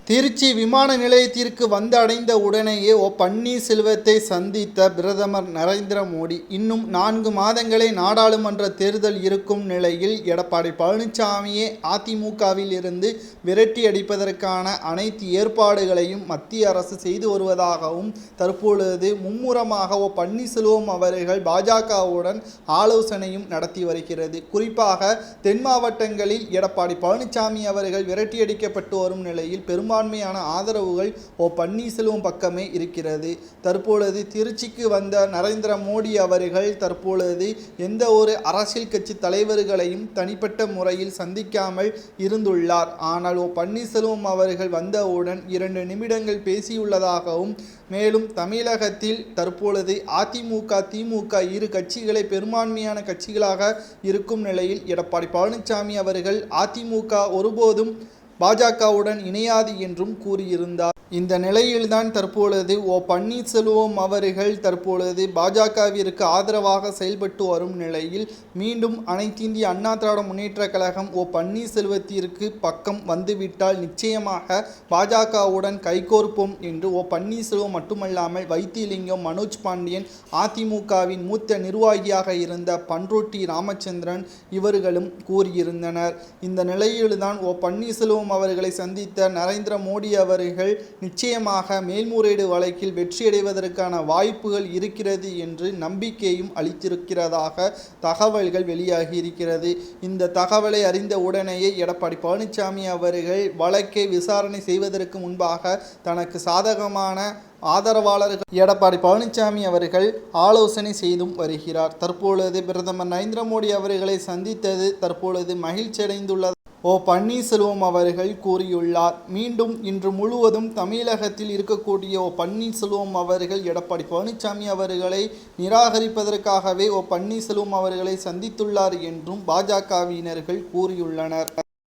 திருச்சி விமான நிலையத்திற்கு வந்தடைந்த உடனேயே பன்னீர்செல்வத்தை சந்தித்த பிரதமர் நரேந்திர மோடி, இன்னும் 4 மாதங்களே நாடாளுமன்ற தேர்தல் இருக்கும் நிலையில் எடப்பாடி பழனிசாமியை அதிமுகவில் இருந்து விரட்டி அடிப்பதற்கான அனைத்து ஏற்பாடுகளையும் மத்திய அரசு செய்து வருவதாகவும், தற்பொழுது மும்முரமாக பன்னீர்செல்வம் அவர்கள் பாஜகவுடன் ஆலோசனையும் நடத்தி வருகிறது. குறிப்பாக தென் மாவட்டங்களில் எடப்பாடி பழனிசாமி அவர்கள் விரட்டியடிக்கப்பட்டு வரும் நிலையில் பெரும்பான்மையான ஆதரவுகள் பன்னீர்செல்வம் பக்கமே இருக்கிறது. தற்பொழுது திருச்சிக்கு வந்த நரேந்திர மோடி அவர்கள் தற்பொழுது எந்த ஒரு அரசியல் கட்சி தலைவர்களையும் தனிப்பட்ட முறையில் சந்திக்காமல் இருந்துள்ளார். ஆனால் பன்னீர்செல்வம் அவர்கள் வந்தவுடன் 2 நிமிடங்கள் பேசியுள்ளதாகவும், மேலும் தமிழகத்தில் தற்பொழுது அதிமுக திமுக இரு கட்சிகளை பெரும்பான்மையான கட்சிகளாக இருக்கும் நிலையில் எடப்பாடி பழனிசாமி அவர்கள் அதிமுக ஒருபோதும் பாஜகவுடன் இணையாது என்றும் கூறியிருந்தார். இந்த நிலையில்தான் தற்பொழுது பன்னீர்செல்வம் அவர்கள் தற்பொழுது பாஜகவிற்கு ஆதரவாக செயல்பட்டு வரும் நிலையில் மீண்டும் அனைத்து இந்திய அண்ணா திராவிட முன்னேற்ற கழகம் பன்னீர்செல்வத்திற்கு பக்கம் வந்துவிட்டால் நிச்சயமாக பாஜகவுடன் கைகோர்ப்போம் என்று பன்னீர்செல்வம் மட்டுமல்லாமல் வைத்திலிங்கம், மனோஜ் பாண்டியன், அதிமுகவின் மூத்த நிர்வாகியாக இருந்த பன்ருட்டி ராமச்சந்திரன் இவர்களும் கூறியிருந்தனர். இந்த நிலையில்தான் பன்னீர்செல்வம் அவர்களை சந்தித்த நரேந்திர மோடி அவர்கள் நிச்சயமாக மேல்முறையீடு வழக்கில் வெற்றியடைவதற்கான வாய்ப்புகள் இருக்கிறது என்று நம்பிக்கையும் அளித்திருக்கிறதாக தகவல்கள் வெளியாகி இருக்கிறது. இந்த தகவலை அறிந்த உடனேயே எடப்பாடி பழனிசாமி அவர்கள் வழக்கை விசாரணை செய்வதற்கு முன்பாக தனக்கு சாதகமான ஆதரவாளர்கள் எடப்பாடி பழனிசாமி அவர்கள் ஆலோசனை செய்தும் வருகிறார். தற்பொழுது பிரதமர் நரேந்திர மோடி அவர்களை சந்தித்தது தற்பொழுது மகிழ்ச்சி அடைந்துள்ளது பன்னீர்செல்வம் அவர்கள் கூறியுள்ளார். மீண்டும் இன்று முழுவதும் தமிழகத்தில் இருக்கக்கூடிய பன்னீர்செல்வம் அவர்கள் எடப்பாடி பழனிசாமி அவர்களை நிராகரிப்பதற்காகவே பன்னீர்செல்வம் அவர்களை சந்தித்துள்ளார் என்றும் பாஜகவினர்கள் கூறியுள்ளனர்.